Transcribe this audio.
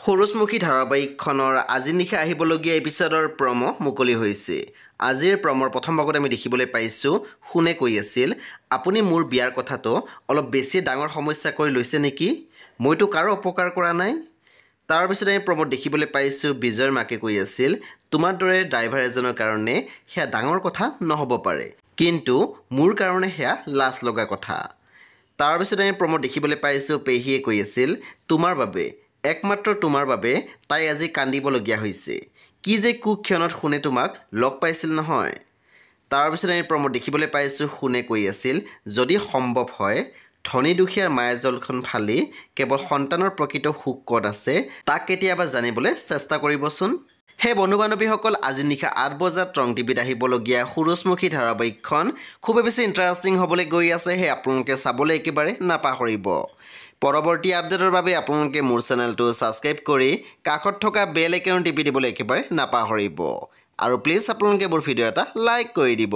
সূৰুজমুখী ধাৰাবাহিকখনৰ আজি নিশা আহিবলগীয়া এপিছডৰ প্ৰম' মুকলি হৈছে। আজিৰ প্ৰমৰ প্ৰথম ভাগত আমি দেখিবলৈ পাইছোঁ শুনে কৈ আছিল, আপুনি মোৰ বিয়াৰ কথাটো অলপ বেছি ডাঙৰ সমস্যা কৰি লৈছে নেকি? মইতো কাৰো অপকাৰ কৰা নাই। তাৰপিছত আমি প্ৰমত দেখিবলৈ পাইছোঁ বিজয়ৰ মাকে কৈ আছিল, তোমাৰ দৰে ড্ৰাইভাৰ এজনৰ কাৰণে সেয়া ডাঙৰ কথা নহ'ব পাৰে, কিন্তু মোৰ কাৰণে সেয়া লাজ লগা কথা। তাৰপিছত আমি প্ৰমত দেখিবলৈ পাইছোঁ পেহীয়ে কৈ আছিল, তোমাৰ বাবে একমাত্ৰ তোমাৰ বাবে তাই আজি কান্দিবলগীয়া হৈছে। কি যে কুক্ষণত শুনে তোমাক লগ পাইছিল নহয়। তাৰপিছত আমি প্ৰমত দেখিবলৈ পাইছোঁ শুনে কৈ আছিল, যদি সম্ভৱ হয় ধনী দুখীয়াৰ মায়াজলখন ফালি কেৱল সন্তানৰ প্ৰকৃত সুখ ক'ত আছে তাক কেতিয়াবা জানিবলৈ চেষ্টা কৰিবচোন। সেই বন্ধু বান্ধৱীসকল, আজি নিশা 8 বজাত ৰং টিভিত আহিবলগীয়া সূৰুজমুখী ধাৰাবাহিকখন খুবেই বেছি ইণ্টাৰেষ্টিং হ'বলৈ গৈ আছে। সেই আপোনালোকে চাবলৈ একেবাৰে নাপাহৰিব। পৰৱৰ্তী আপডেটৰ বাবে আপোনালোকে মোৰ চেনেলটো ছাবস্ক্ৰাইব কৰি কাষত থকা বেল আইকন টিপি দিবলৈ একেবাৰে নাপাহৰিব। আৰু প্লিজ আপোনালোকে মোৰ ভিডিঅ' এটা লাইক কৰি দিব।